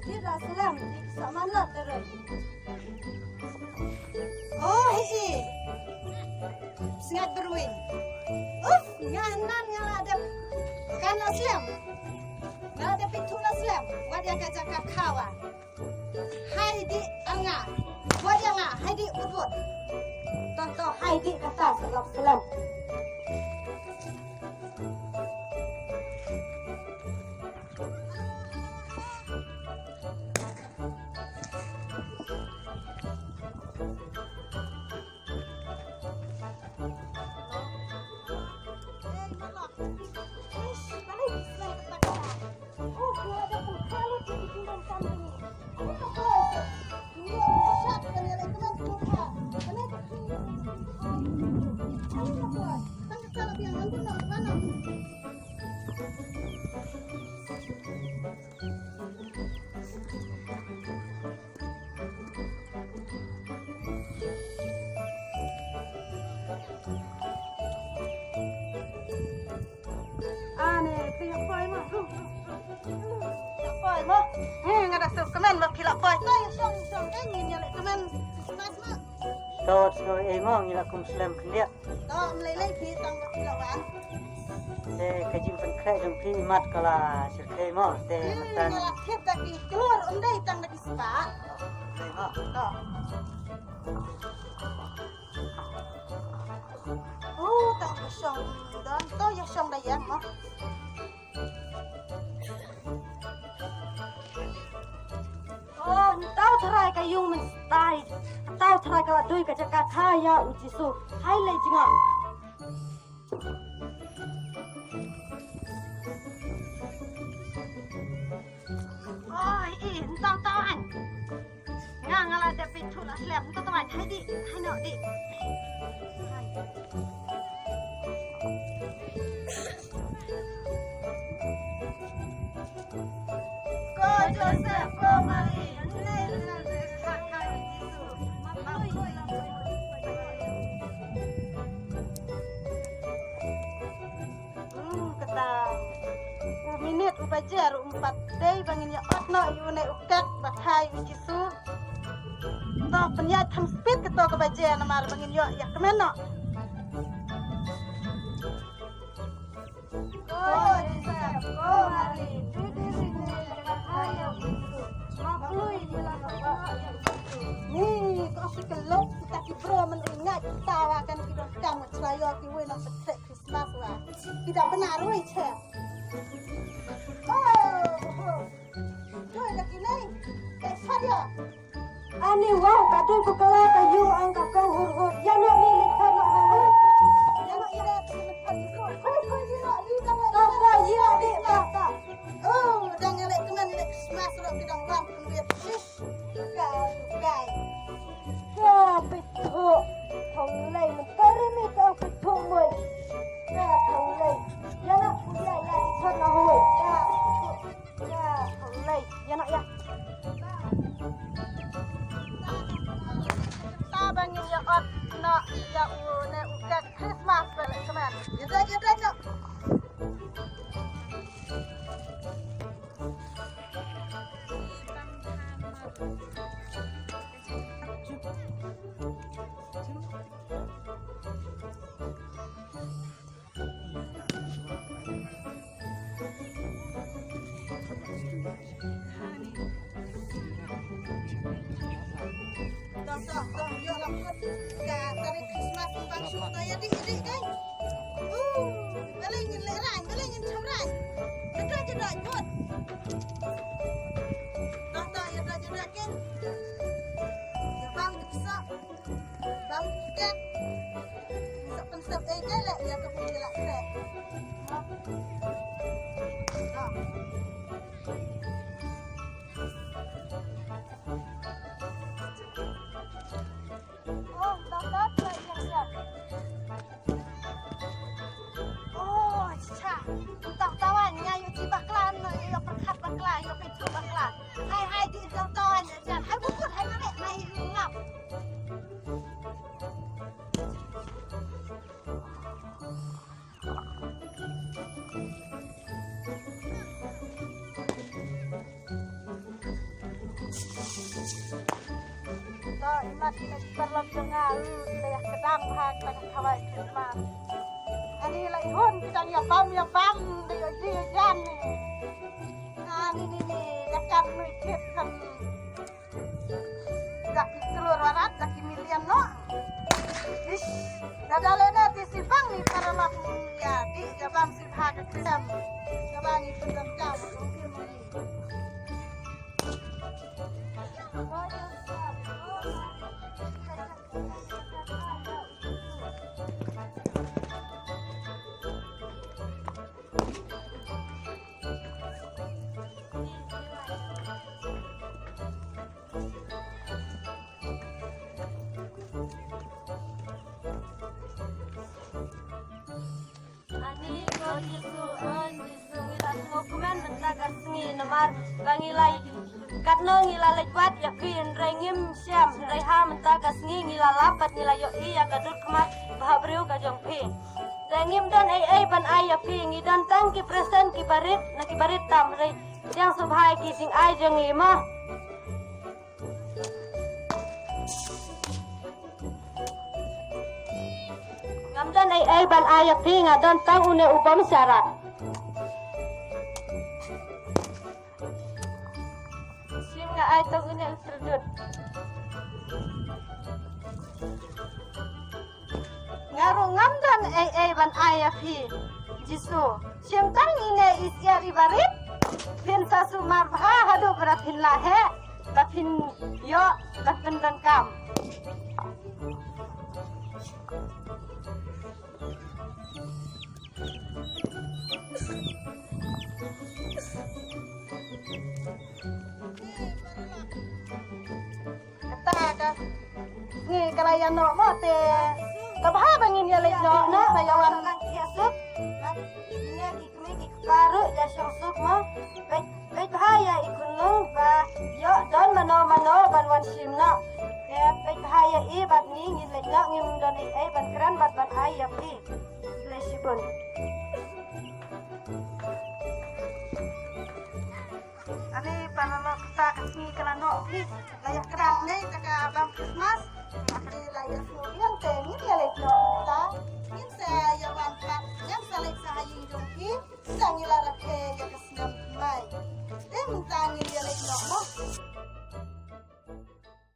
Tidak selam sama lah terus. Oh hei, sengat berwin. Nganan ada kan aslam. Ada pitul aslam. Wadia kajak kawan. Hai di anga. Wadia nga. Hai di udut. Toh hai di kata selam. Tawat so emang ila kum slam kendia. Tahu melelai pi tang lawan. Te kajim pen krai jom pi mat kala sirkai mo te matan. Ngala khet tapi keluar undai tang lagi spa. Krai mo. Tahu. Tang syong dan tahu ya syong dayan mah. Tahu terai kayung menstai. Tahu terai kalau doi kajak kaya uji su. Hai lei jinga. Tahu an. Ngala ada pintu lah selap untuk teman. Hai di, hai nak di. Ko Joseph, ko Mari. Minit ubajar 4 day bangin ya otno yune ukak bakai ujisu to penya tham speed ke to ke bajar namar bangin yo ya kemeno ko desa ko mari tudi sini bakai ujisu mapului bila ko ni ko sikelok kita kibro mendengar tawa kan kita kamu celayo kiwe nak setrek Christmas lah tidak benar weh cek. Ani wow kadang ku kala kayu angka kau hur ya nak milik sama hawa ya nak ira di kata jangan lek kenan lek smash ro bidang ram duit gai ya betul thong lei mentari mi ka betul boy ya thong lei ya nak punya ya di sana hoy ya thong lei ya nak ya bangin ya ot na ya to imat perlu dengar daya kedang hak tak kawai cuma ani la ihon kita ya pam dia jan ani ni jakan nuikit kan laki telur warat laki milian no ish dadalena ti sifang ni para mak ya di jabang sifha ke kedam jabang ni kedam jam mungkin muni Namar ngilai katno ngila lewat yakin rengim siam reha mentagas ngila lapat ngila yo iya gadut kemat bahabriu gajong pi rengim dan ai ban ai ya pi ngidan tang ki presen ki barit tam re yang subhai ki sing ai jeng lima ngamdan ai ban ai ya pi ngadon tang une upam syarat ai tong ini serdut ngarungam dan ban ayah hi jisu siang tang ini isya ribarit pin sasu marbha hadu berapin lahe lapin yo lapin dan kam ni kalayan no mo te kabha bangin ya le no na bayawan